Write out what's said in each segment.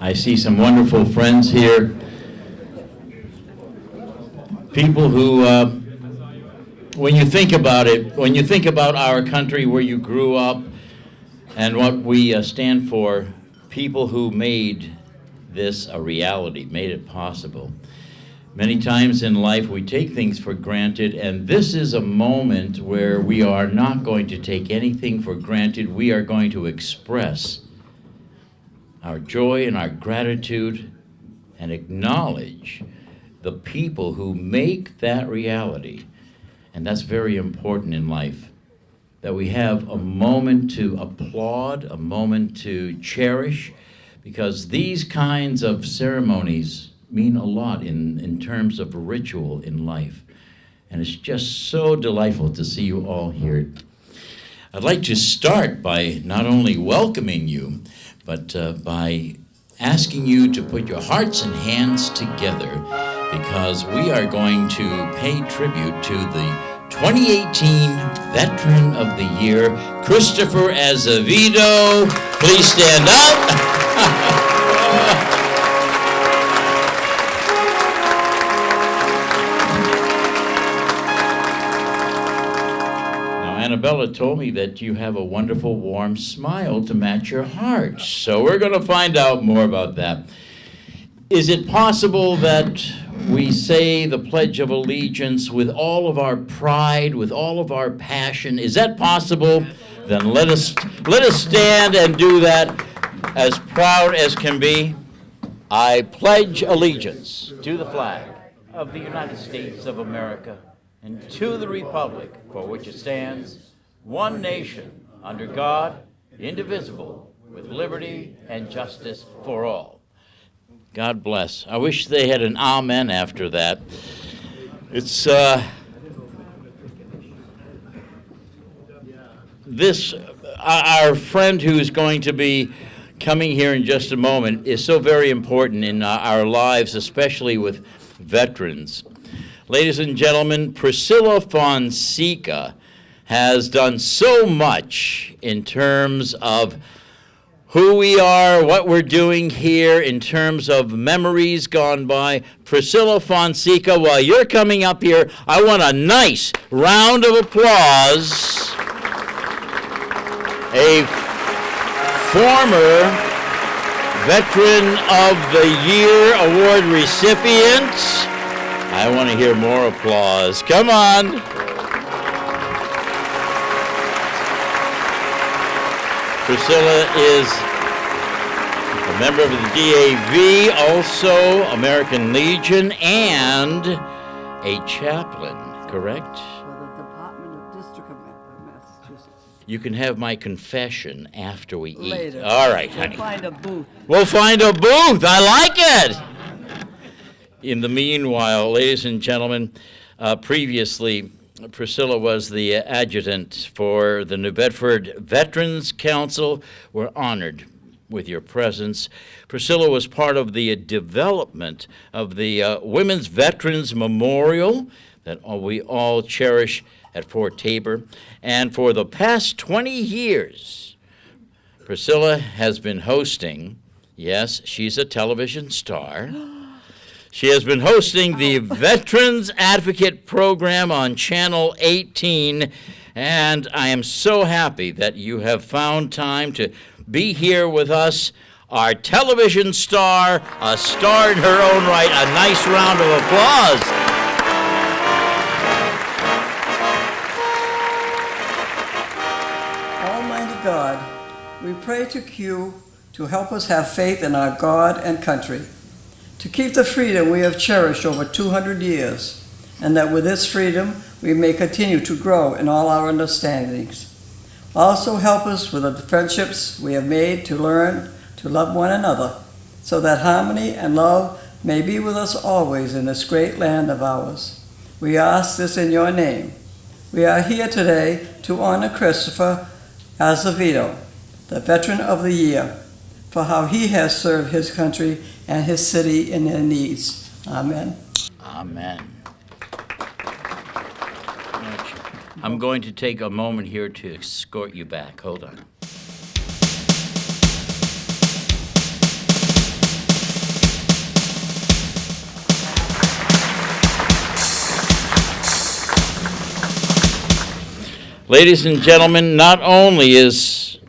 I see some wonderful friends here. People who, when you think about it, when you think about our country, where you grew up, and what we stand for, people who made this a reality, made it possible. Many times in life we take things for granted, and this is a moment where we are not going to take anything for granted. We are going to express our joy and our gratitude and acknowledge the people who make that reality. And that's very important in life, that we have a moment to applaud, a moment to cherish, because these kinds of ceremonies mean a lot in terms of ritual in life. And it's just so delightful to see you all here. I'd like to start by not only welcoming you, but by asking you to put your hearts and hands together, because we are going to pay tribute to the 2018 Veteran of the Year, Christopher Azevedo. Please stand up. Annabella told me that you have a wonderful, warm smile to match your heart. So we're going to find out more about that. Is it possible that we say the Pledge of Allegiance with all of our pride, with all of our passion? Is that possible? Then let us stand and do that as proud as can be. I pledge allegiance to the flag of the United States of America and to the republic for which it stands, one nation, under God, indivisible, with liberty and justice for all. God bless. I wish they had an amen after that. It's our friend who's going to be coming here in just a moment is so very important in our lives, especially with veterans. Ladies and gentlemen, Priscilla Fonseca has done so much in terms of who we are, what we're doing here, in terms of memories gone by. Priscilla Fonseca, while you're coming up here, I want a nice round of applause. A former Veteran of the Year award recipient. I want to hear more applause. Come on. Priscilla is a member of the DAV, also American Legion, and a chaplain, correct? For the Department of District of Massachusetts. You can have my confession after we eat. Later. All right, honey. We'll find a booth. We'll find a booth. I like it. In the meanwhile, ladies and gentlemen, previously, Priscilla was the adjutant for the New Bedford Veterans Council. We're honored with your presence. Priscilla was part of the development of the Women's Veterans Memorial that we all cherish at Fort Tabor. And for the past 20 years, Priscilla has been hosting, yes, she's a television star. She has been hosting the Veterans Advocate program on Channel 18, and I am so happy that you have found time to be here with us. Our television star, a star in her own right. A nice round of applause. Almighty God, we pray to you to help us have faith in our God and country, to keep the freedom we have cherished over 200 years, and that with this freedom we may continue to grow in all our understandings. Also help us with the friendships we have made to learn to love one another, so that harmony and love may be with us always in this great land of ours. We ask this in your name. We are here today to honor Christopher Azevedo, the Veteran of the Year, for how he has served his country and his city in their needs. Amen. Amen. I'm going to take a moment here to escort you back. Hold on. Ladies and gentlemen, not only is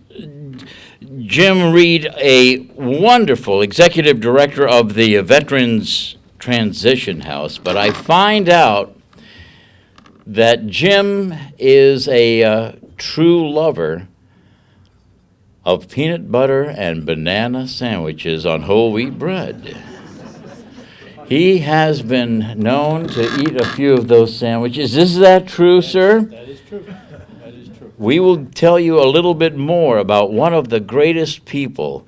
Jim Reed a wonderful executive director of the Veterans Transition House, but I find out that Jim is a true lover of peanut butter and banana sandwiches on whole wheat bread. He has been known to eat a few of those sandwiches. Is that true, sir? That is true. That is true. We will tell you a little bit more about one of the greatest people,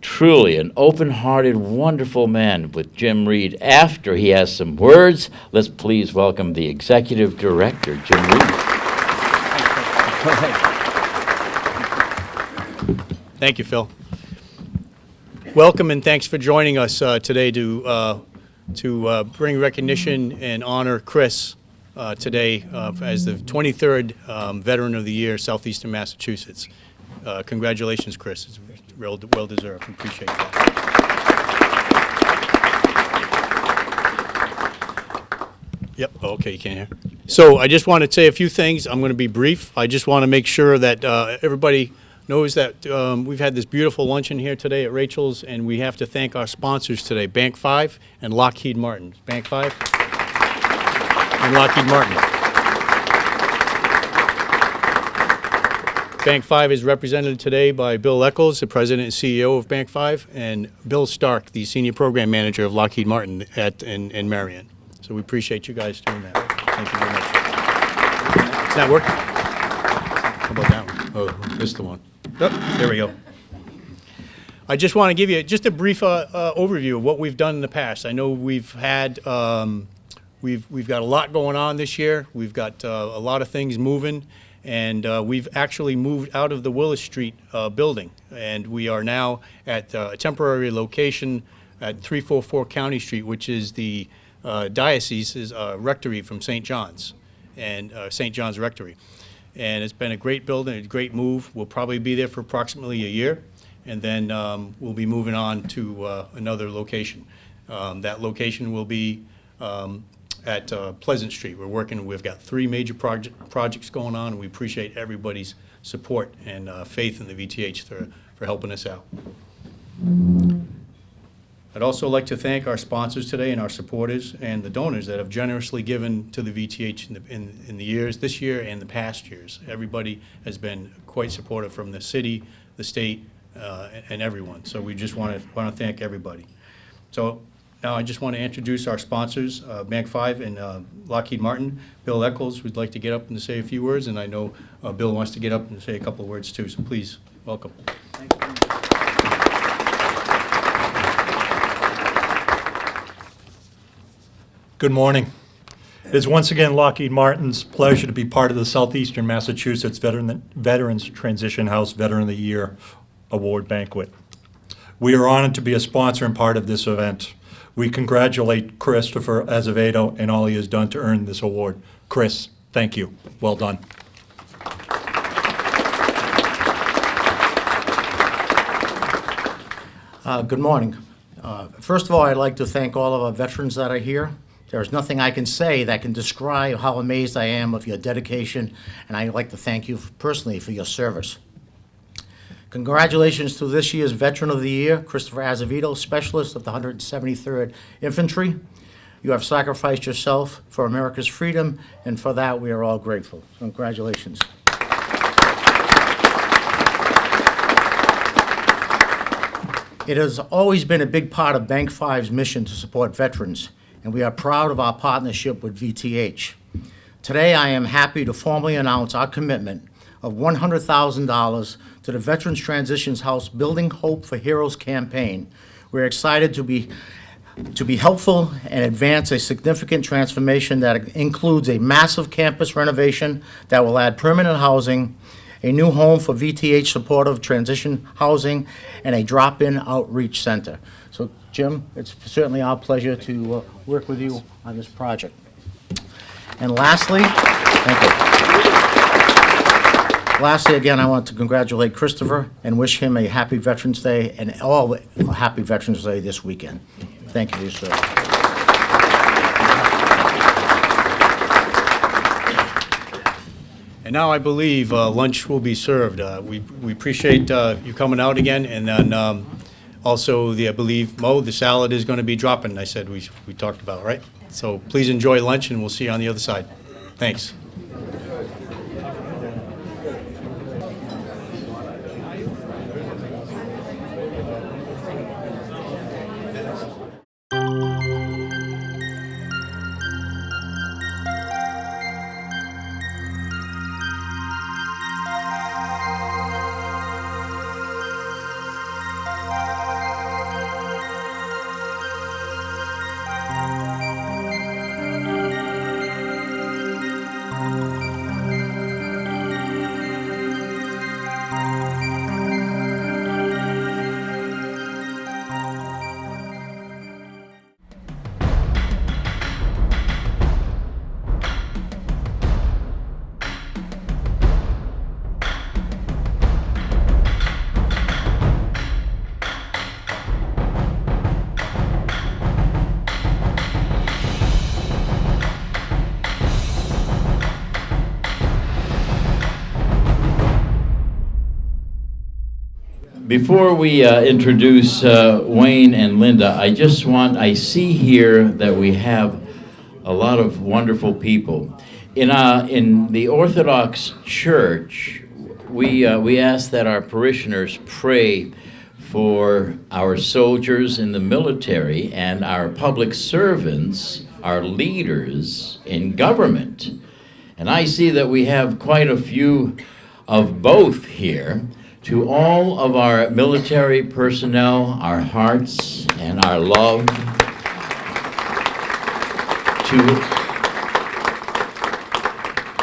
truly an open-hearted, wonderful man with Jim Reed, after he has some words. Let's please welcome the Executive Director, Jim Reed. Go ahead. Thank you, Phil. Welcome and thanks for joining us today to bring recognition and honor Chris today as the 23rd Veteran of the Year, Southeastern Massachusetts. Congratulations, Chris. It's well deserved. We appreciate that. Yep. Okay, you can't hear. So I just want to say a few things. I'm going to be brief. I just want to make sure that everybody knows that we've had this beautiful luncheon here today at Rachel's, and we have to thank our sponsors today, Bank 5 and Lockheed Martin. Bank 5 and Lockheed Martin. Bank 5 is represented today by Bill Eccles, the president and CEO of Bank 5, and Bill Stark, the senior program manager of Lockheed Martin in Marion. So we appreciate you guys doing that. Thank you very much. It's not working? How about that one? Oh, this is the one. Oh, there we go. I just want to give you just a brief overview of what we've done in the past. I know we've had we've got a lot going on this year. We've got a lot of things moving, and we've actually moved out of the Willis Street building, and we are now at a temporary location at 344 County Street, which is the diocese's rectory from St. John's, and St. John's Rectory. And it's been a great building, a great move. We'll probably be there for approximately a year, and then we'll be moving on to another location. That location will be at Pleasant Street. We've got 3 major projects going on, and we appreciate everybody's support and faith in the VTH for helping us out. I'd also like to thank our sponsors today and our supporters and the donors that have generously given to the VTH in the years, this year and the past years. Everybody has been quite supportive from the city, the state, and everyone. So we just want to thank everybody. So now I just want to introduce our sponsors, Bank 5 and Lockheed Martin. Bill Eccles would like to get up and say a few words, and I know Bill wants to get up and say a couple of words too. So please, welcome. Thank you. Good morning. It is once again Lockheed Martin's pleasure to be part of the Southeastern Massachusetts Veterans Transition House Veteran of the Year Award Banquet. We are honored to be a sponsor and part of this event. We congratulate Christopher Azevedo and all he has done to earn this award. Chris, thank you. Well done. Good morning. First of all, I'd like to thank all of our veterans that are here. There's nothing I can say that can describe how amazed I am of your dedication, and I'd like to thank you personally for your service. Congratulations to this year's Veteran of the Year, Christopher Azevedo, Specialist of the 173rd Infantry. You have sacrificed yourself for America's freedom, and for that we are all grateful. Congratulations. It has always been a big part of Bank 5's mission to support veterans, and we are proud of our partnership with VTH. Today, I am happy to formally announce our commitment of $100,000 to the Veterans Transitions House Building Hope for Heroes campaign. We're excited to be helpful and advance a significant transformation that includes a massive campus renovation that will add permanent housing, a new home for VTH supportive transition housing, and a drop-in outreach center. So, Jim, it's certainly our pleasure to work with you on this project. And lastly, thank you. Lastly, again, I want to congratulate Christopher and wish him a happy Veterans Day and all a happy Veterans Day this weekend. Thank you for your service. And now I believe lunch will be served. We appreciate you coming out again, and then also I believe, Mo, the salad is going to be dropping, I said we talked about, right? So please enjoy lunch, and we'll see you on the other side. Thanks. Before we introduce Wayne and Linda, I see here that we have a lot of wonderful people. In the Orthodox Church, we ask that our parishioners pray for our soldiers in the military and our public servants, our leaders in government. And I see that we have quite a few of both here. To all of our military personnel, our hearts and our love.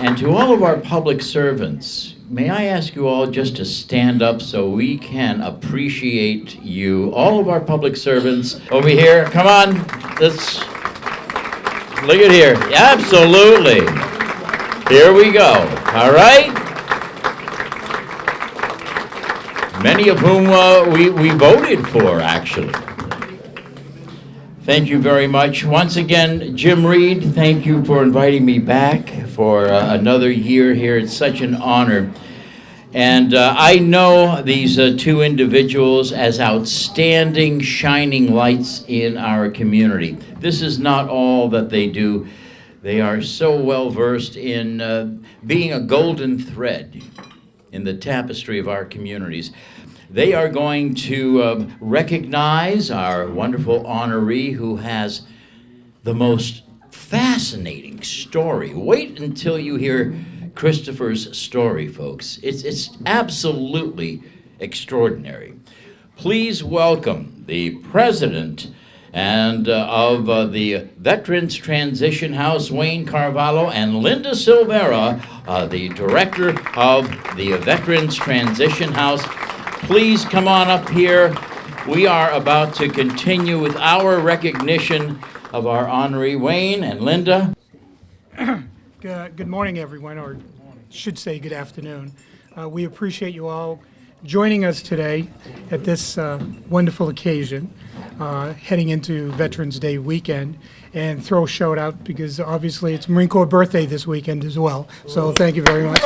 And to all of our public servants, may I ask you all just to stand up so we can appreciate you. All of our public servants over here, come on, let's look at here. Absolutely. Here we go. All right. Many of whom we voted for, actually. Thank you very much. Once again, Jim Reed, thank you for inviting me back for another year here. It's such an honor. And I know these two individuals as outstanding shining lights in our community. This is not all that they do. They are so well versed in being a golden thread in the tapestry of our communities. They are going to recognize our wonderful honoree who has the most fascinating story. Wait until you hear Christopher's story, folks. It's absolutely extraordinary. Please welcome the president and of the Veterans Transition House, Wayne Carvalho, and Linda Silvera, the director of the Veterans Transition House. Please come on up here. We are about to continue with our recognition of our honoree, Wayne and Linda. Good morning, everyone, or should say good afternoon. We appreciate you all joining us today at this wonderful occasion, heading into Veterans Day weekend, and throw a shout out because obviously it's Marine Corps birthday this weekend as well. So thank you very much.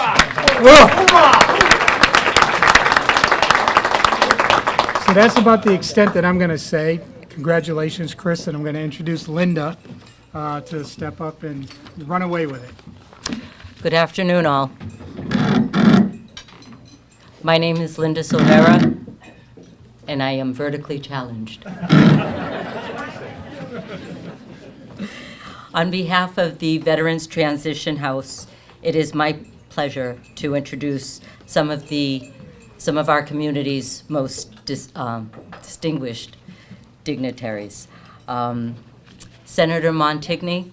So that's about the extent that I'm going to say. Congratulations, Chris, and I'm going to introduce Linda to step up and run away with it. Good afternoon, all. My name is Linda Silvera, and I am vertically challenged. On behalf of the Veterans Transition House, it is my pleasure to introduce some of our community's most distinguished dignitaries. Senator Mantegna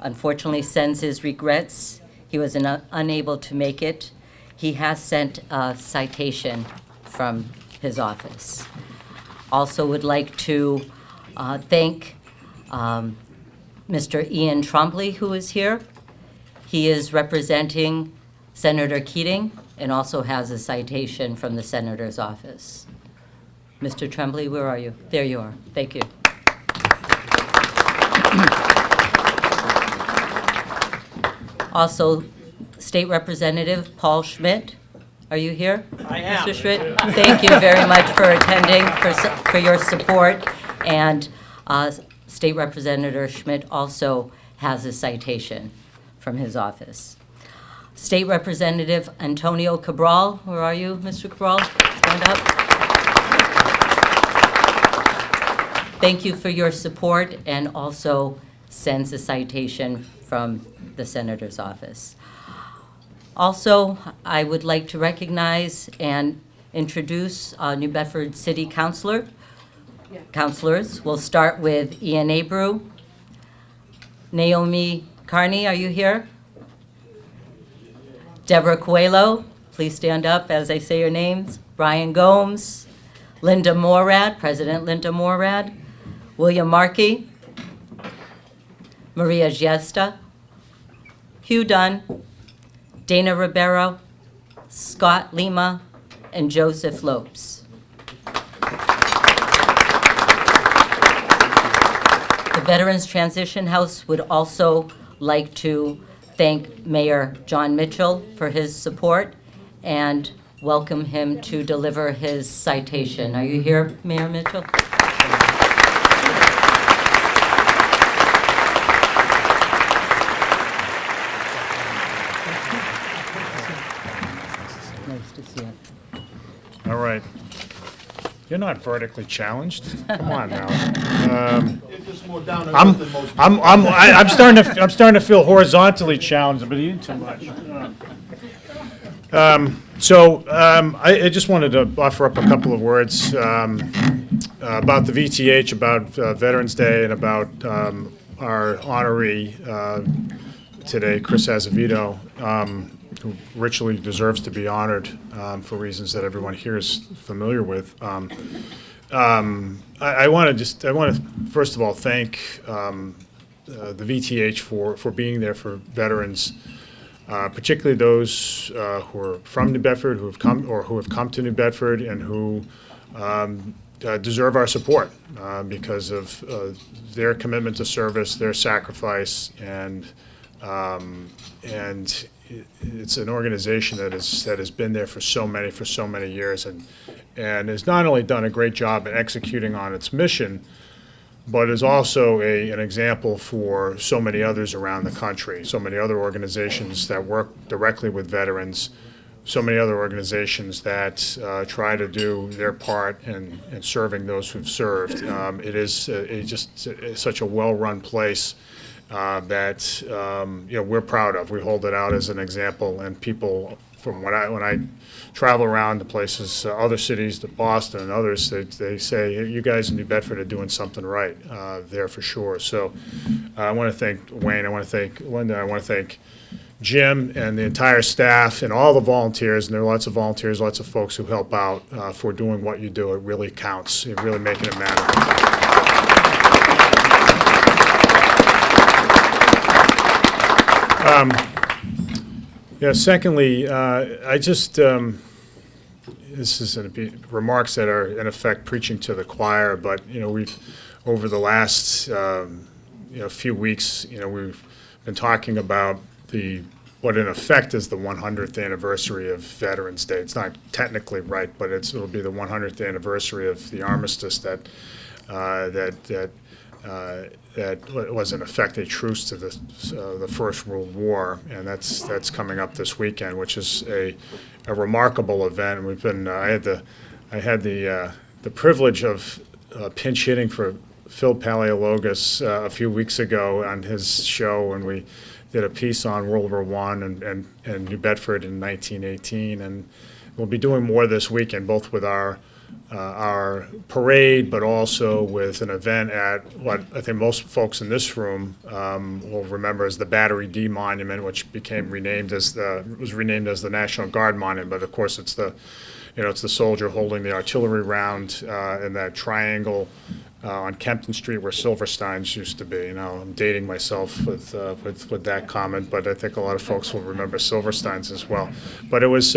unfortunately sends his regrets. He was unable to make it. He has sent a citation from his office. Also would like to thank Mr. Ian Trombley, who is here. He is representing Senator Keating and also has a citation from the senator's office. Mr. Tremblay, where are you? There you are. Thank you. Also, State Representative Paul Schmidt. Are you here? I am. Mr. Schmidt, thank you very much for attending, for your support. And State Representative Schmidt also has a citation from his office. State Representative Antonio Cabral, where are you, Mr. Cabral? Stand up. Thank you for your support, and also sends a citation from the Senator's office. Also, I would like to recognize and introduce New Bedford City Councilors. We'll start with Ian Abreu. Naomi Carney, are you here? Deborah Coelho, please stand up as I say your names. Brian Gomes. Linda Morad, President Linda Morad. William Markey. Maria Giesta. Hugh Dunn. Dana Ribeiro, Scott Lima, and Joseph Lopes. The Veterans Transition House would also like to thank Mayor John Mitchell for his support and welcome him to deliver his citation. Are you here, Mayor Mitchell? Nice to see you. All right. You're not vertically challenged. Come on now. I'm starting to feel horizontally challenged, but eating too much. I just wanted to offer up a couple of words about the VTH, about Veterans Day, and about our honoree today, Chris Azevedo, who richly deserves to be honored for reasons that everyone here is familiar with. I want to first of all thank the VTH for being there for veterans, particularly those who are from New Bedford, who have come to New Bedford, and who deserve our support because of their commitment to service, their sacrifice, and it's an organization that has been there for so many years, and has not only done a great job in executing on its mission, but is also an example for so many others around the country, so many other organizations that work directly with veterans, so many other organizations that try to do their part in serving those who've served. It is just such a well-run place that we're proud of. We hold it out as an example, and people from when I travel around to places, other cities, to Boston and others, they say, hey, you guys in New Bedford are doing something right there for sure. So I want to thank Wayne, I want to thank Linda, I want to thank Jim and the entire staff and all the volunteers, and there are lots of volunteers, lots of folks who help out for doing what you do. It really counts. You're really making it matter. Secondly, I just, this is remarks that are in effect preaching to the choir, but, we've, over the last, few weeks, we've been talking about what in effect is the 100th anniversary of Veterans Day. It's not technically right, but it'll be the 100th anniversary of the armistice that was in effect a truce to the First World War, and that's coming up this weekend, which is a remarkable event. We've been I had the privilege of pinch hitting for Phil Paleologos a few weeks ago on his show, and we did a piece on World War I and New Bedford in 1918, and we'll be doing more this weekend, both with our parade, but also with an event at what I think most folks in this room will remember as the Battery D Monument, which was renamed as the National Guard Monument. But of course, it's the soldier holding the artillery round in that triangle on Kempton Street where Silverstein's used to be. I'm dating myself with that comment, but I think a lot of folks will remember Silverstein's as well. But it was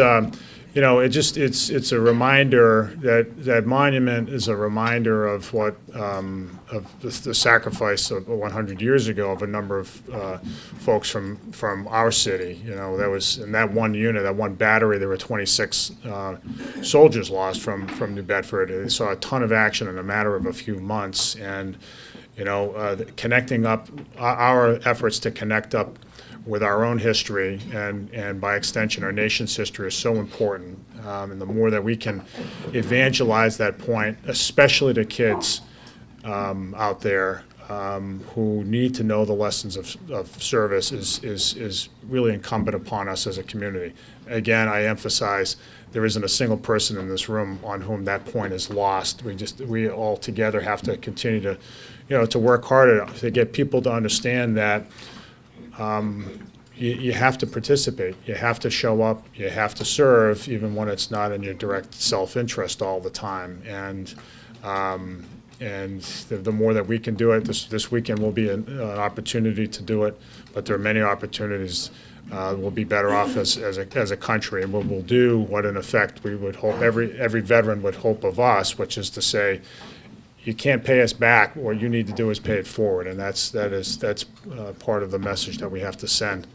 it's a reminder that monument is a reminder of what of the sacrifice of 100 years ago of a number of folks from our city. That was in that one unit, that one battery. There were 26 soldiers lost from New Bedford. They saw a ton of action in a matter of a few months, and connecting up our efforts to connect up with our own history and by extension our nation's history is so important. And the more that we can evangelize that point, especially to kids out there who need to know the lessons of service, is really incumbent upon us as a community. Again, I emphasize there isn't a single person in this room on whom that point is lost. We all together have to continue to work harder to get people to understand that you have to participate, you have to show up, you have to serve, even when it's not in your direct self-interest all the time. And the more that we can do it, this weekend will be an opportunity to do it, but there are many opportunities. We'll be better off as a country, and we'll do what, in effect, we would hope every veteran would hope of us, which is to say, you can't pay us back. What you need to do is pay it forward, and that's part of the message that we have to send.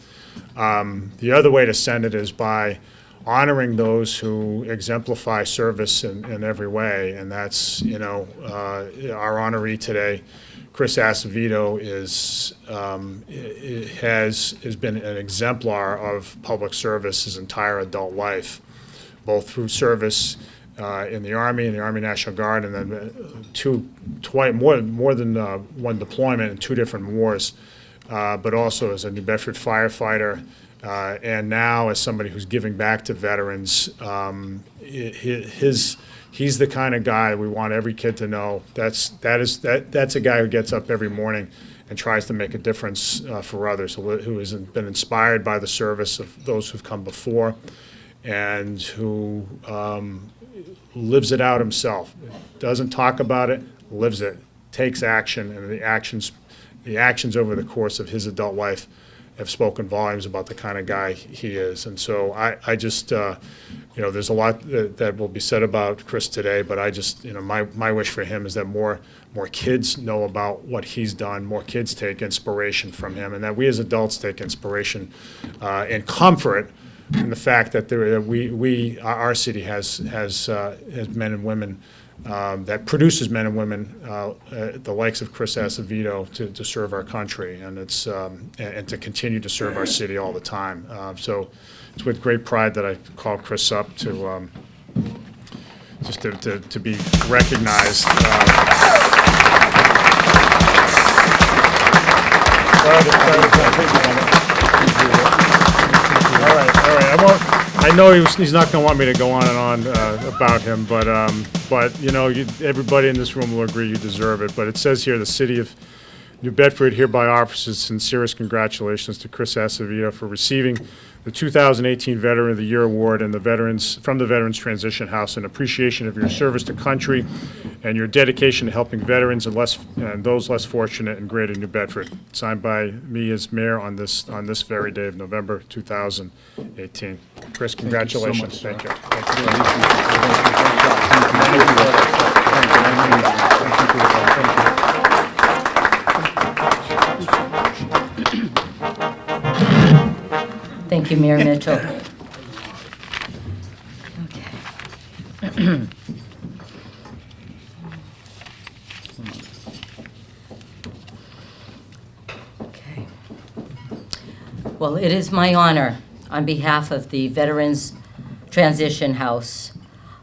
The other way to send it is by honoring those who exemplify service in every way, and that's our honoree today, Chris Azevedo, has been an exemplar of public service his entire adult life, both through service in the Army National Guard, and then more than one deployment in 2 different wars, but also as a New Bedford firefighter, and now as somebody who's giving back to veterans. He's the kind of guy we want every kid to know. That's a guy who gets up every morning and tries to make a difference for others, who has been inspired by the service of those who've come before, and who lives it out himself. Doesn't talk about it, lives it, takes action, and the actions over the course of his adult life have spoken volumes about the kind of guy he is. And so I just, there's a lot that will be said about Chris today, but I just, my wish for him is that more kids know about what he's done, more kids take inspiration from him, and that we as adults take inspiration and comfort in the fact that our city has men and women that produces men and women the likes of Chris Azevedo to serve our country, and and to continue to serve our city all the time. So it's with great pride that I call Chris up to just to be recognized. All right. I know he's not going to want me to go on and on about him, but everybody in this room will agree you deserve it. But it says here, the city of New Bedford hereby offers its sincerest congratulations to Chris Azevedo for receiving the 2018 Veteran of the Year Award from the Veterans Transition House in appreciation of your service to country and your dedication to helping veterans and those less fortunate in Greater New Bedford. Signed by me as mayor on this very day of November 2018. Chris, congratulations. Thank you. Thank you, Mayor Mitchell. Okay. Okay. Well, it is my honor, on behalf of the Veterans Transition House,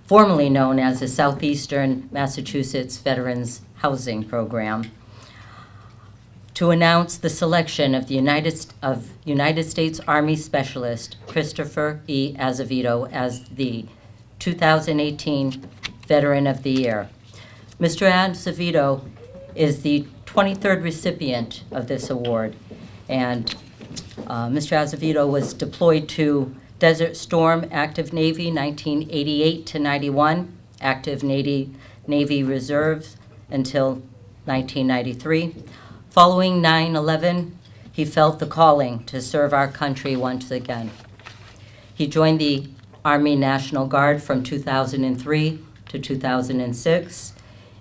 formerly known as the Southeastern Massachusetts Veterans Housing Program, to announce the selection of the United States Army Specialist Christopher E. Azevedo as the 2018 Veteran of the Year. Mr. Azevedo is the 23rd recipient of this award, and Mr. Azevedo was deployed to Desert Storm Active Navy 1988 to 91, Active Navy Reserves until 1993. Following 9/11, he felt the calling to serve our country once again. He joined the Army National Guard from 2003 to 2006,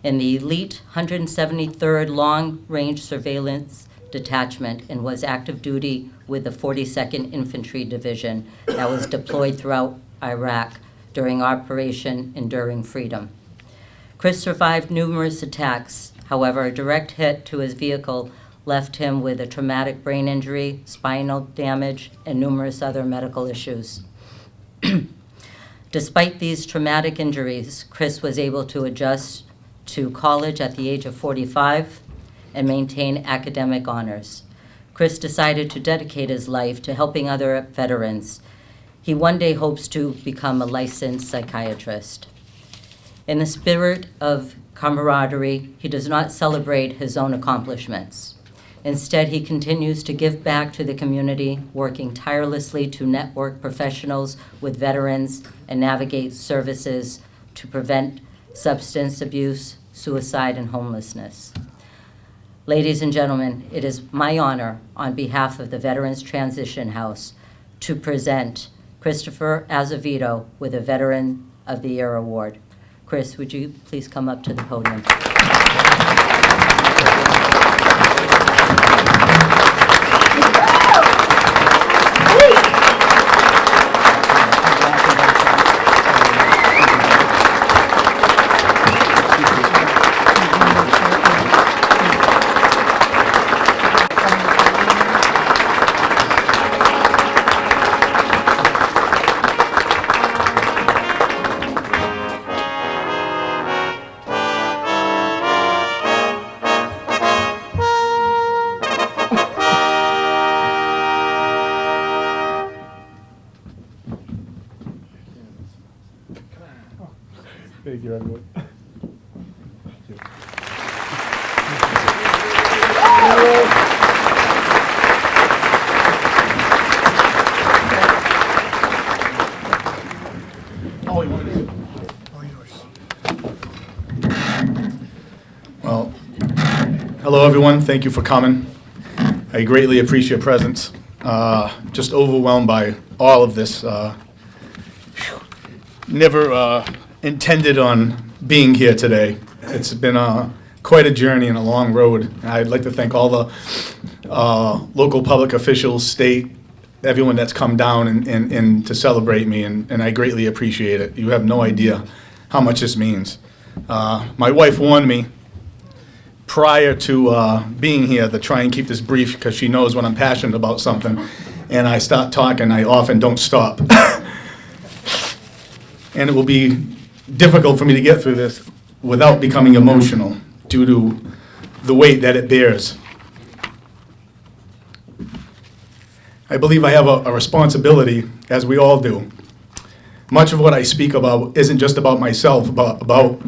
in the elite 173rd Long Range Surveillance Detachment, and was active duty with the 42nd Infantry Division that was deployed throughout Iraq during Operation Enduring Freedom. Chris survived numerous attacks. However, a direct hit to his vehicle left him with a traumatic brain injury, spinal damage, and numerous other medical issues. Despite these traumatic injuries, Chris was able to adjust to college at the age of 45 and maintain academic honors. Chris decided to dedicate his life to helping other veterans. He one day hopes to become a licensed psychiatrist. In the spirit of camaraderie, he does not celebrate his own accomplishments. Instead, he continues to give back to the community, working tirelessly to network professionals with veterans and navigate services to prevent substance abuse, suicide, and homelessness. Ladies and gentlemen, it is my honor, on behalf of the Veterans Transition House, to present Christopher Azevedo with a Veteran of the Year Award. Chris, would you please come up to the podium? Thank you, everyone. Well, hello, everyone. Thank you for coming. I greatly appreciate your presence. Just overwhelmed by all of this. Never intended on being here today. It's been quite a journey and a long road. I'd like to thank all the local public officials, state, everyone that's come down and to celebrate me, and I greatly appreciate it. You have no idea how much this means. My wife warned me prior to being here to try and keep this brief because she knows when I'm passionate about something and I start talking, I often don't stop. And it will be difficult for me to get through this without becoming emotional due to the weight that it bears. I believe I have a responsibility, as we all do. Much of what I speak about isn't just about myself, but about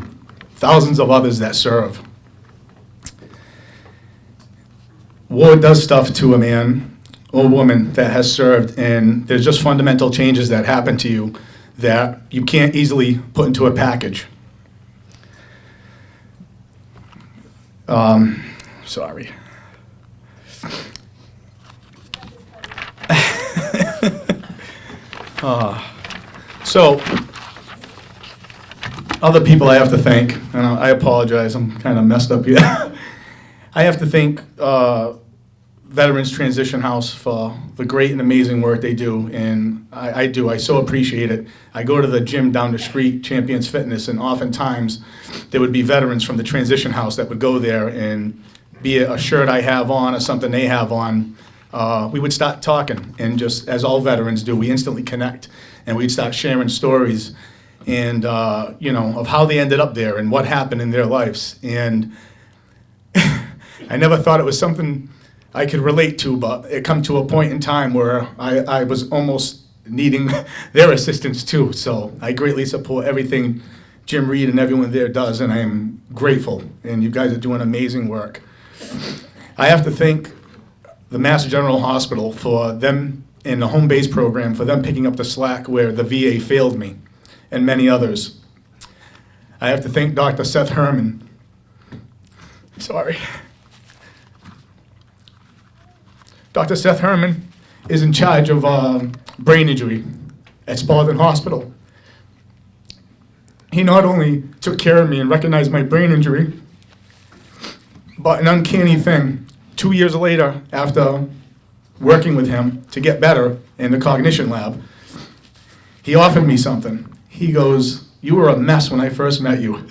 thousands of others that serve. War does stuff to a man or woman that has served, and there's just fundamental changes that happen to you that you can't easily put into a package. Sorry. So, other people I have to thank, and I apologize, I'm kind of messed up here. I have to thank Veterans Transition House for the great and amazing work they do, and I so appreciate it. I go to the gym down the street, Champions Fitness, and oftentimes there would be veterans from the Transition House that would go there, and be it a shirt I have on or something they have on, we would start talking, and just as all veterans do, we instantly connect, and we'd start sharing stories, and of how they ended up there and what happened in their lives, and I never thought it was something I could relate to, but it come to a point in time where I was almost needing their assistance too. So I greatly support everything Jim Reed and everyone there does, and I am grateful. And you guys are doing amazing work. I have to thank the Mass General Hospital for them in the home base program, for them picking up the slack where the VA failed me, and many others. I have to thank Dr. Seth Herman. Sorry. Dr. Seth Herman is in charge of brain injury at Spalding Hospital. He not only took care of me and recognized my brain injury, but an uncanny thing, 2 years later, after working with him to get better in the cognition lab, he offered me something. He goes, "You were a mess when I first met you."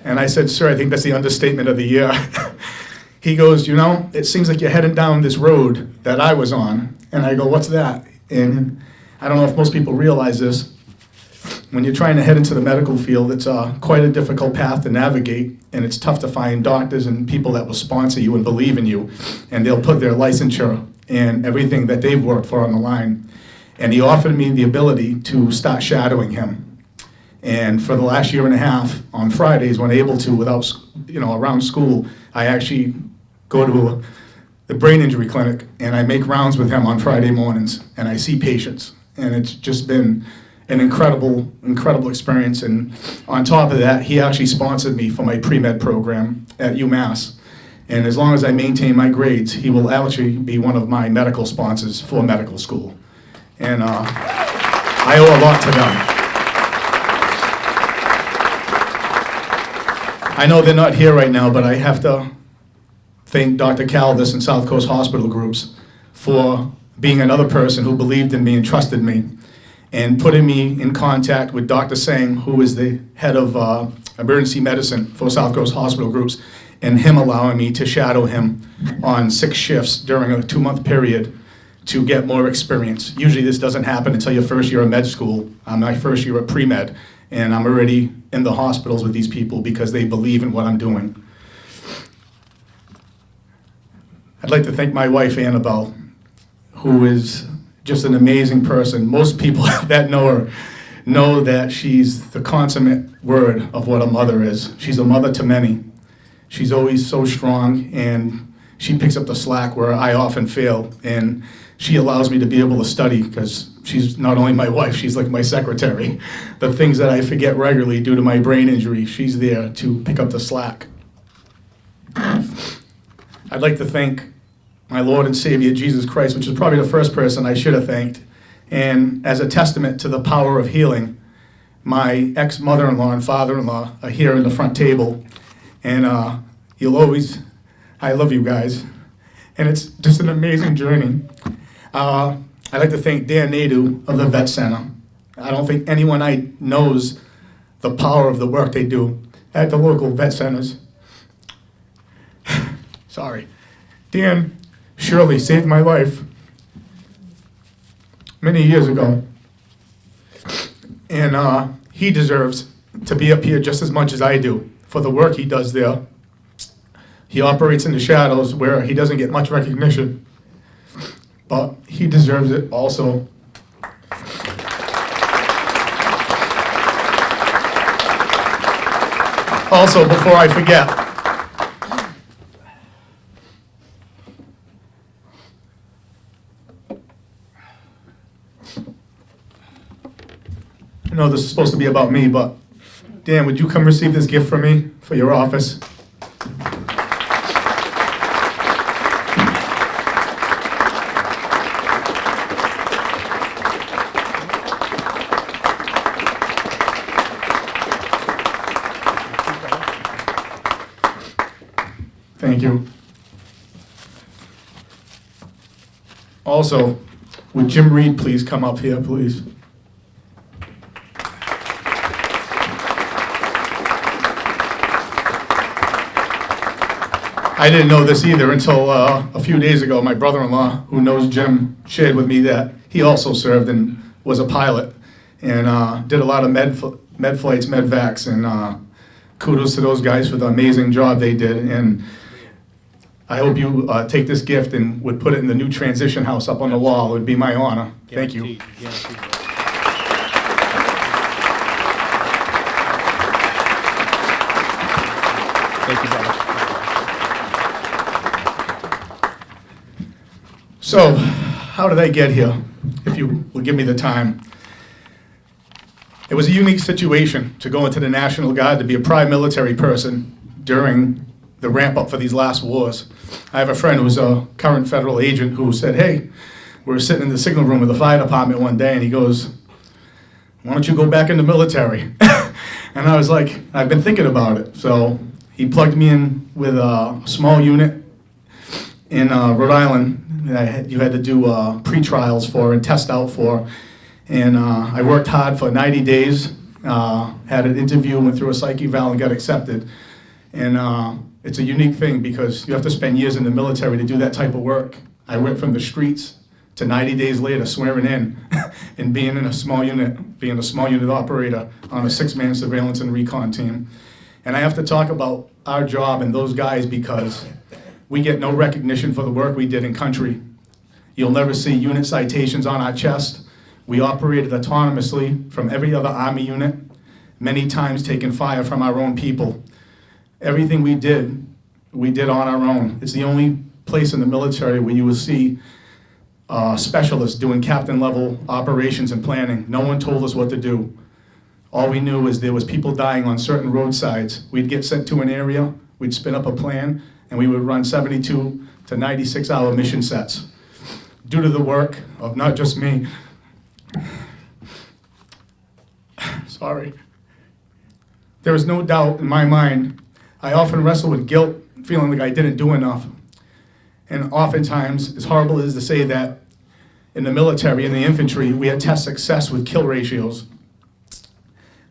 And I said, "Sir, I think that's the understatement of the year." He goes, "You know, it seems like you're heading down this road that I was on." And I go, "What's that?" And I don't know if most people realize this. When you're trying to head into the medical field, it's quite a difficult path to navigate, and it's tough to find doctors and people that will sponsor you and believe in you, and they'll put their licensure and everything that they've worked for on the line. And he offered me the ability to start shadowing him. And for the last year and a half, on Fridays, when able to, without, around school, I actually go to the brain injury clinic, and I make rounds with him on Friday mornings, and I see patients. And it's just been an incredible, incredible experience. And on top of that, he actually sponsored me for my pre-med program at UMass. And as long as I maintain my grades, he will actually be one of my medical sponsors for medical school. And I owe a lot to them. I know they're not here right now, but I have to thank Dr. Calvis and South Coast Hospital Groups for being another person who believed in me and trusted me, and putting me in contact with Dr. Singh, who is the head of emergency medicine for South Coast Hospital Groups, and him allowing me to shadow him on 6 shifts during a 2-month period to get more experience. Usually this doesn't happen until your first year of med school. My first year of pre-med, and I'm already in the hospitals with these people because they believe in what I'm doing. I'd like to thank my wife, Annabelle, who is just an amazing person. Most people that know her know that she's the consummate word of what a mother is. She's a mother to many. She's always so strong, and she picks up the slack where I often fail, and she allows me to be able to study because she's not only my wife, she's like my secretary. The things that I forget regularly due to my brain injury, she's there to pick up the slack. I'd like to thank my Lord and Savior, Jesus Christ, which is probably the first person I should have thanked. And as a testament to the power of healing, my ex-mother-in-law and father-in-law are here in the front table. And I love you guys. And it's just an amazing journey. I'd like to thank Dan Nadu of the Vet Center. I don't think anyone knows the power of the work they do at the local vet centers. Sorry. Dan Shirley saved my life many years ago. And he deserves to be up here just as much as I do for the work he does there. He operates in the shadows where he doesn't get much recognition, but he deserves it also. Also, before I forget, I know this is supposed to be about me, but Dan, would you come receive this gift from me for your office? Thank you. Also, would Jim Reed please come up here, please? I didn't know this either until a few days ago. My brother-in-law, who knows Jim, shared with me that he also served and was a pilot and did a lot of med flights, med vacs, and kudos to those guys for the amazing job they did. And I hope you take this gift and would put it in the new transition house up on the wall. It would be my honor. Thank you. Thank you, brother. So, how did I get here, if you will give me the time? It was a unique situation to go into the National Guard, to be a prime military person during the ramp up for these last wars. I have a friend who's a current federal agent who said, hey, we were sitting in the signal room of the fire department one day, and he goes, why don't you go back in the military? And I was like, I've been thinking about it. So he plugged me in with a small unit in Rhode Island that you had to do pre-trials for and test out for. And I worked hard for 90 days, had an interview, went through a psych eval and got accepted. And it's a unique thing because you have to spend years in the military to do that type of work. I went from the streets to 90 days later swearing in and being in a small unit, being a small unit operator on a 6-man surveillance and recon team. And I have to talk about our job and those guys because we get no recognition for the work we did in country. You'll never see unit citations on our chest. We operated autonomously from every other Army unit, many times taking fire from our own people. Everything we did on our own. It's the only place in the military where you will see specialists doing captain level operations and planning. No one told us what to do. All we knew is there was people dying on certain roadsides. We'd get sent to an area, we'd spin up a plan, and we would run 72 to 96-hour mission sets. Due to the work of not just me, sorry, there is no doubt in my mind. I often wrestle with guilt, feeling like I didn't do enough. And oftentimes, as horrible as to say that, in the military, in the infantry, we attest success with kill ratios.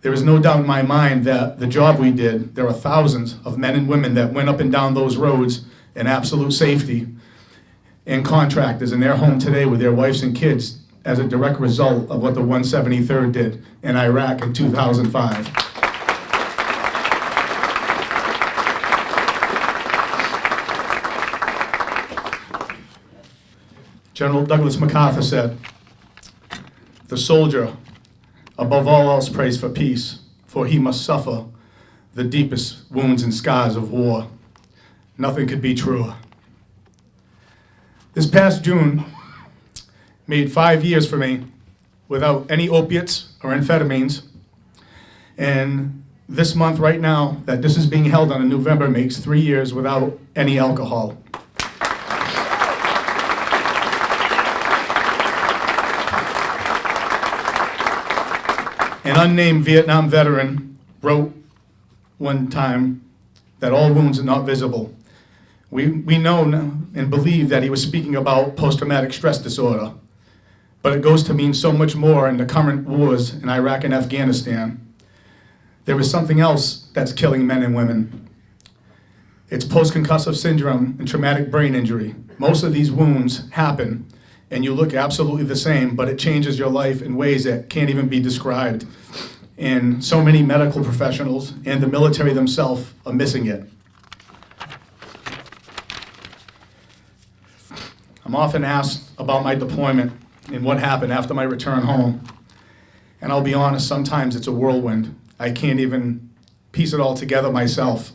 There is no doubt in my mind that the job we did, there are thousands of men and women that went up and down those roads in absolute safety, and contractors in their home today with their wives and kids as a direct result of what the 173rd did in Iraq in 2005. General Douglas MacArthur said, "The soldier, above all else, prays for peace, for he must suffer the deepest wounds and scars of war." Nothing could be truer. This past June made 5 years for me without any opiates or amphetamines. And this month right now that this is being held on in November makes 3 years without any alcohol. An unnamed Vietnam veteran wrote one time that all wounds are not visible. We know and believe that he was speaking about post-traumatic stress disorder, but it goes to mean so much more in the current wars in Iraq and Afghanistan. There is something else that's killing men and women. It's post-concussive syndrome and traumatic brain injury. Most of these wounds happen and you look absolutely the same, but it changes your life in ways that can't even be described. And so many medical professionals and the military themselves are missing it. I'm often asked about my deployment and what happened after my return home. And I'll be honest, sometimes it's a whirlwind. I can't even piece it all together myself.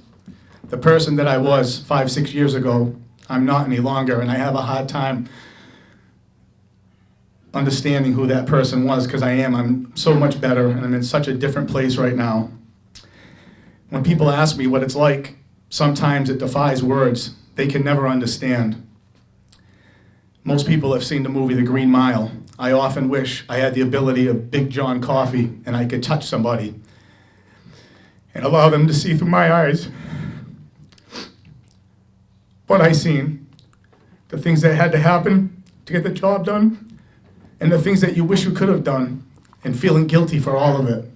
The person that I was 5, 6 years ago, I'm not any longer, and I have a hard time understanding who that person was because I'm so much better and I'm in such a different place right now. When people ask me what it's like, sometimes it defies words. They can never understand. Most people have seen the movie The Green Mile. I often wish I had the ability of Big John Coffee and I could touch somebody and allow them to see through my eyes what I seen, the things that had to happen to get the job done, and the things that you wish you could have done, and feeling guilty for all of it.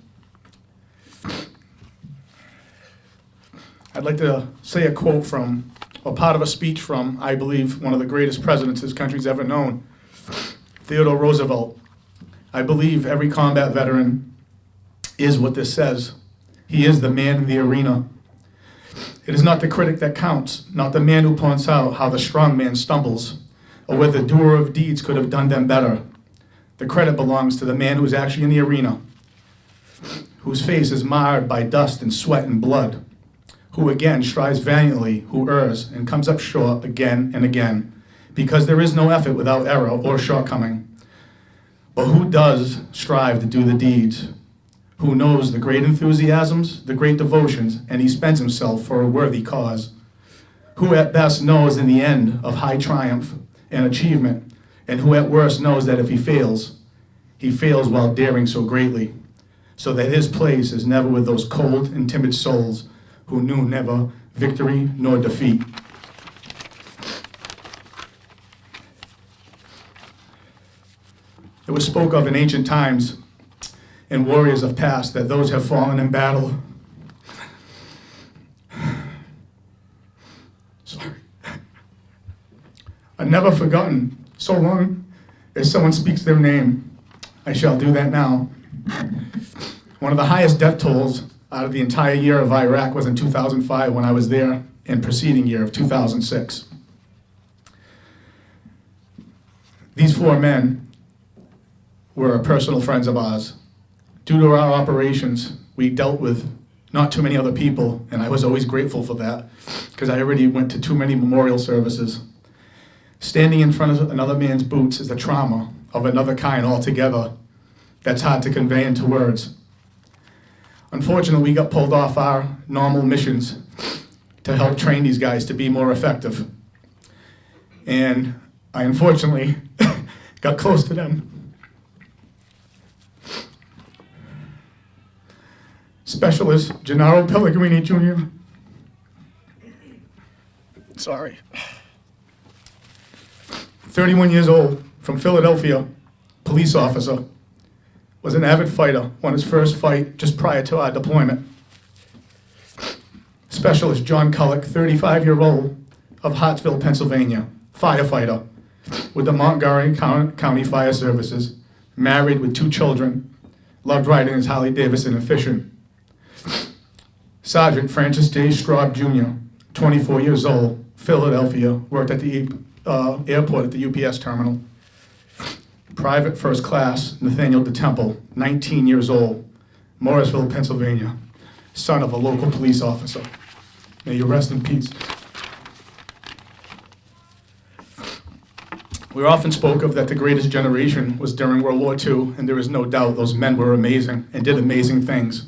I'd like to say a quote from, or part of a speech from, I believe, one of the greatest presidents this country's ever known, Theodore Roosevelt. I believe every combat veteran is what this says. He is the man in the arena. It is not the critic that counts, not the man who points out how the strong man stumbles, or whether the doer of deeds could have done them better. The credit belongs to the man who is actually in the arena, whose face is marred by dust and sweat and blood, who again strives valiantly, who errs and comes up short again and again, because there is no effort without error or shortcoming. But who does strive to do the deeds, who knows the great enthusiasms, the great devotions, and he spends himself for a worthy cause, who at best knows in the end of high triumph and achievement, and who at worst knows that if he fails while daring so greatly. so that his place is never with those cold and timid souls who knew never victory nor defeat. It was spoke of in ancient times and warriors of past that those have fallen in battle. Sorry. Are never forgotten so long as someone speaks their name. I shall do that now. One of the highest death tolls out of the entire year of Iraq was in 2005 when I was there, and preceding year of 2006. These 4 men were personal friends of ours. Due to our operations, we dealt with not too many other people, and I was always grateful for that, because I already went to too many memorial services. Standing in front of another man's boots is a trauma of another kind altogether that's hard to convey into words. Unfortunately, we got pulled off our normal missions to help train these guys to be more effective. And I unfortunately got close to them. Specialist Gennaro Pellegrini Jr. Sorry. 31 years old, from Philadelphia, police officer, was an avid fighter, won his first fight just prior to our deployment. Specialist John Cullick, 35-year-old of Hartsville, Pennsylvania, firefighter with the Montgomery County Fire Services, married with 2 children, loved riding his Harley Davidson and fishing. Sergeant Francis J. Straub Jr., 24 years old, Philadelphia, worked at the airport at the UPS terminal. Private First Class Nathaniel DeTemple, 19 years old, Morrisville, Pennsylvania, son of a local police officer. May you rest in peace. We often spoke of that the greatest generation was during World War II, and there is no doubt those men were amazing and did amazing things.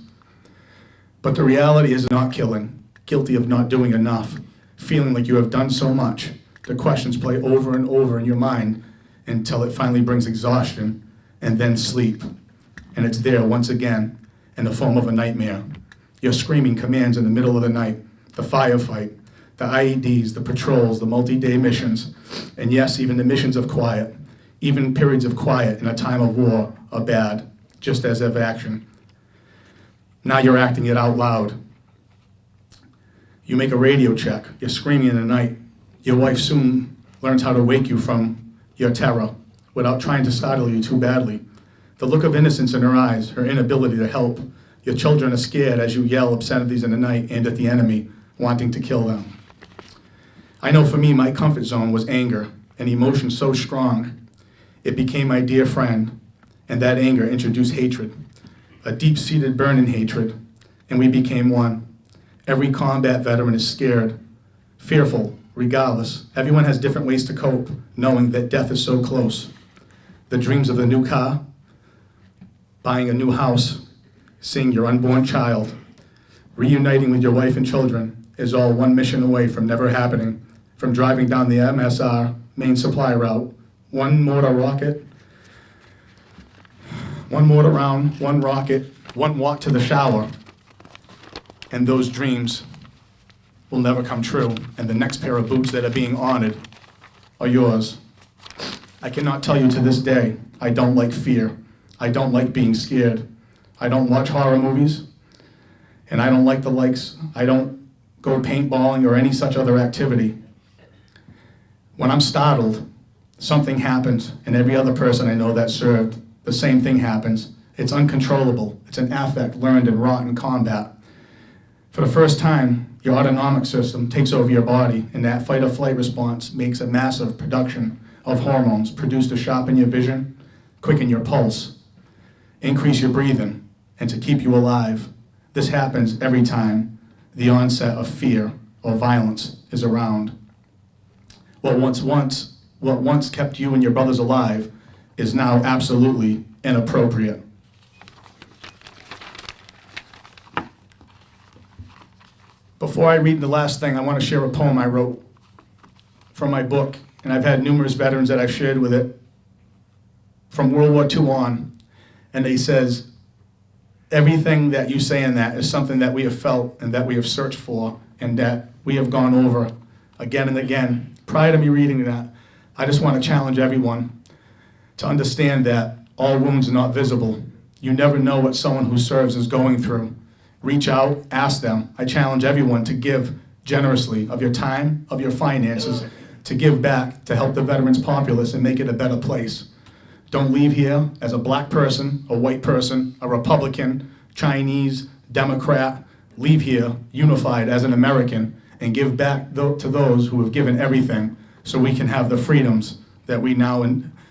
But the reality is not killing, guilty of not doing enough, feeling like you have done so much. The questions play over and over in your mind until it finally brings exhaustion and then sleep. And it's there once again in the form of a nightmare. Your screaming commands in the middle of the night, the firefight, the IEDs, the patrols, the multi-day missions, and yes, even the missions of quiet. Even periods of quiet in a time of war are bad, just as of action. Now you're acting it out loud. You make a radio check, you're screaming in the night. Your wife soon learns how to wake you from your terror without trying to startle you too badly. The look of innocence in her eyes, her inability to help. Your children are scared as you yell obscenities in the night and at the enemy, wanting to kill them. I know for me, my comfort zone was anger, an emotion so strong, it became my dear friend, and that anger introduced hatred, a deep-seated burning hatred, and we became one. Every combat veteran is scared, fearful, regardless. Everyone has different ways to cope, knowing that death is so close. The dreams of the new car, buying a new house, seeing your unborn child, reuniting with your wife and children is all one mission away from never happening. From driving down the MSR main supply route, one mortar rocket, one mortar round, one rocket, one walk to the shower, and those dreams will never come true, and the next pair of boots that are being honored are yours. I cannot tell you to this day, I don't like fear. I don't like being scared. I don't watch horror movies, and I don't like the likes. I don't go paintballing or any such other activity. When I'm startled, something happens, and every other person I know that served, the same thing happens. It's uncontrollable. It's an affect learned and wrought in combat. For the first time, your autonomic system takes over your body, and that fight or flight response makes a massive production of hormones produced to sharpen your vision, quicken your pulse, increase your breathing, and to keep you alive. This happens every time the onset of fear or violence is around. What once kept you and your brothers alive is now absolutely inappropriate. Before I read the last thing, I want to share a poem I wrote from my book, and I've had numerous veterans that I've shared with it from World War II on, and it says, everything that you say in that is something that we have felt and that we have searched for and that we have gone over again and again. Prior to me reading that, I just want to challenge everyone to understand that all wounds are not visible. You never know what someone who serves is going through. Reach out, ask them. I challenge everyone to give generously of your time, of your finances, to give back to help the veterans populace and make it a better place. Don't leave here as a black person, a white person, a Republican, Chinese, Democrat. Leave here unified as an American and give back to those who have given everything so we can have the freedoms that we now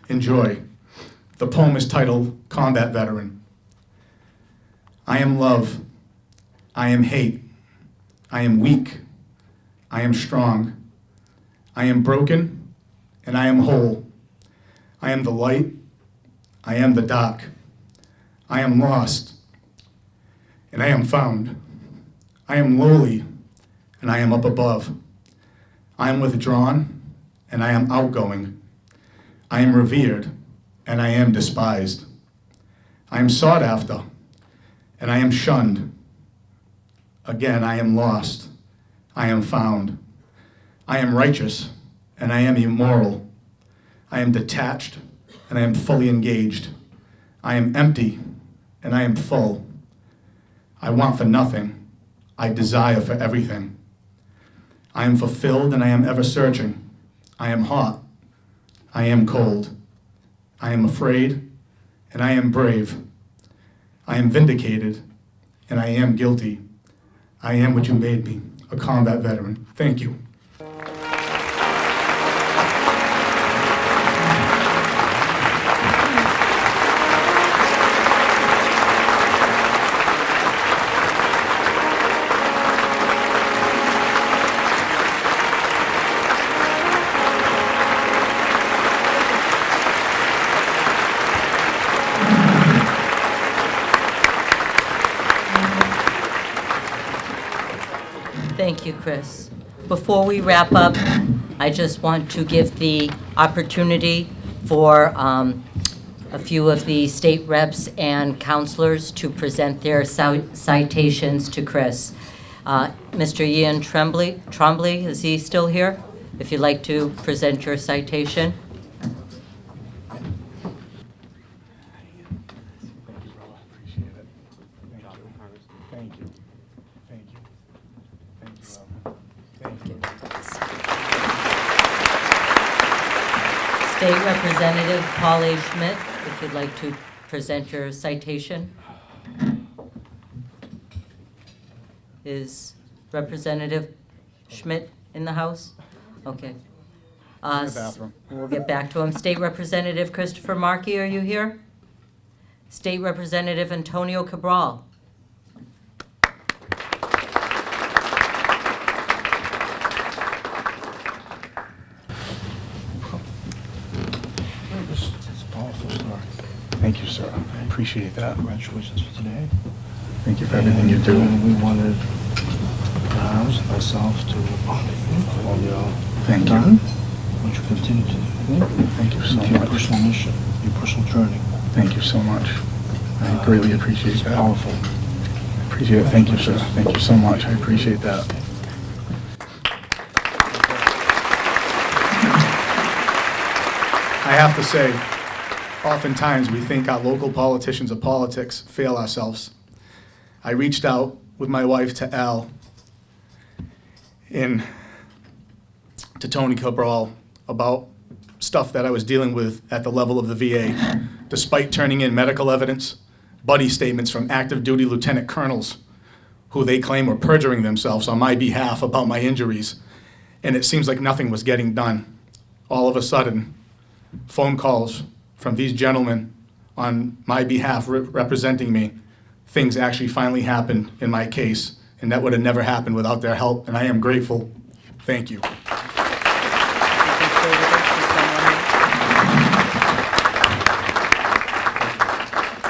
enjoy. The poem is titled Combat Veteran. I am love. I am hate. I am weak. I am strong. I am broken and I am whole. I am the light. I am the dark. I am lost and I am found. I am lowly and I am up above. I am withdrawn and I am outgoing. I am revered and I am despised. I am sought after and I am shunned. Again, I am lost. I am found. I am righteous and I am immoral. I am detached and I am fully engaged. I am empty and I am full. I want for nothing. I desire for everything. I am fulfilled and I am ever searching. I am hot. I am cold. I am afraid and I am brave. I am vindicated and I am guilty. I am what you made me, a combat veteran. Thank you. Thank you, Chris. Before we wrap up, I just want to give the opportunity for a few of the state reps and counselors to present their citations to Chris. Mr. Ian Trombley, is he still here? If you'd like to present your citation. State Representative Paul A. Schmidt, if you'd like to present your citation. Is Representative Schmidt in the House? Okay. We'll get back to him. State Representative Christopher Markey, are you here? State Representative Antonio Cabral. Thank you, sir. I appreciate that. Congratulations for today. Thank you for everything you do. We wanted myself to honor you, all your Thank done, you. what you continue to do. Thank you so With your much. personal mission, your personal journey. Thank you so much. I greatly appreciate It's that. powerful. I appreciate it. Thank you, sir. Thank you so much. I appreciate that. I have to say, oftentimes we think our local politicians or politics fail ourselves. I reached out with my wife to Al and to Tony Cabral about stuff that I was dealing with at the level of the VA, despite turning in medical evidence, buddy statements from active duty lieutenant colonels who they claim were perjuring themselves on my behalf about my injuries. And it seems like nothing was getting done. All of a sudden, phone calls from these gentlemen on my behalf representing me, things actually finally happened in my case, and that would have never happened without their help, and I am grateful. Thank you.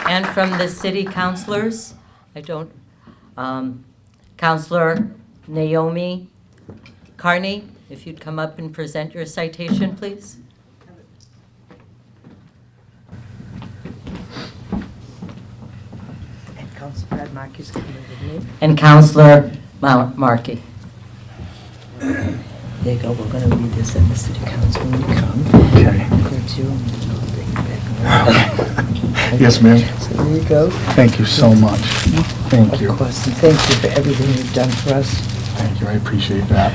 And from the city councilors, Councilor Naomi Carney, if you'd come up and present your citation, please. Councilor Markey's coming with me. and Counselor Markey. There you go, we're gonna read this at the city council when you come. Okay. That's you, and then I'll bring it back. Yes, ma'am. So there you go. Thank you so much. Thank you. Of course, and thank you for everything you've done for us. Thank you, I appreciate that.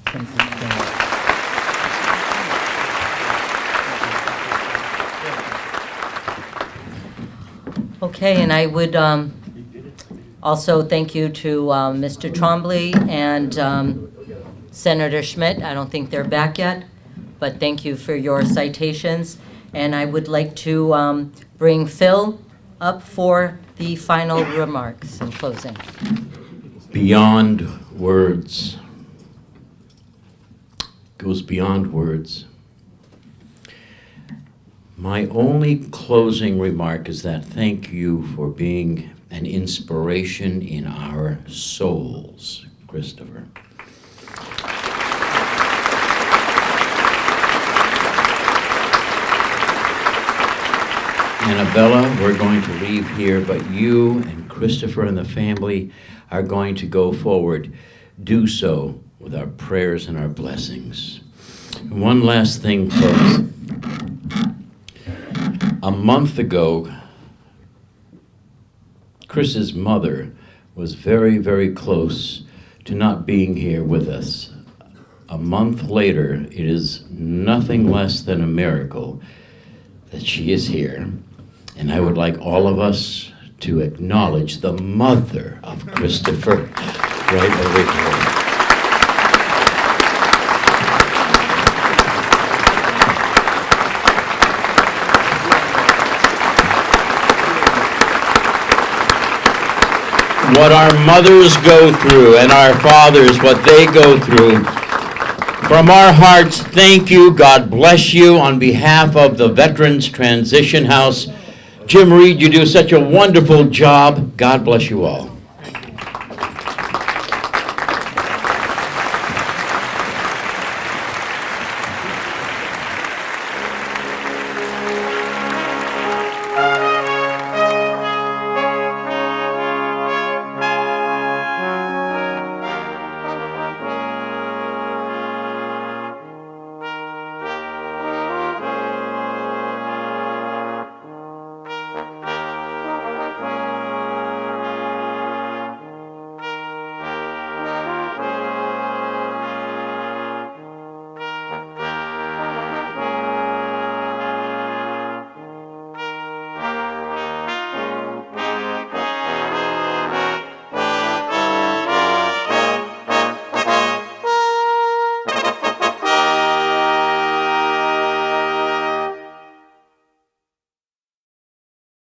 Thank you. Okay, and I would also thank you to Mr. Trombley and Senator Schmidt. I don't think they're back yet, but thank you for your citations. And I would like to bring Phil up for the final remarks and closing. Beyond words. Goes beyond words. My only closing remark is that thank you for being an inspiration in our souls, Christopher. Annabella, we're going to leave here, but you and Christopher and the family are going to go forward. Do so with our prayers and our blessings. And one last thing, folks. A month ago, Chris's mother was very, very close to not being here with us. A month later, it is nothing less than a miracle that she is here. And I would like all of us to acknowledge the mother of Christopher right over here. What our mothers go through and our fathers, what they go through. From our hearts, thank you. God bless you on behalf of the Veterans Transition House. Jim Reed, you do such a wonderful job. God bless you all.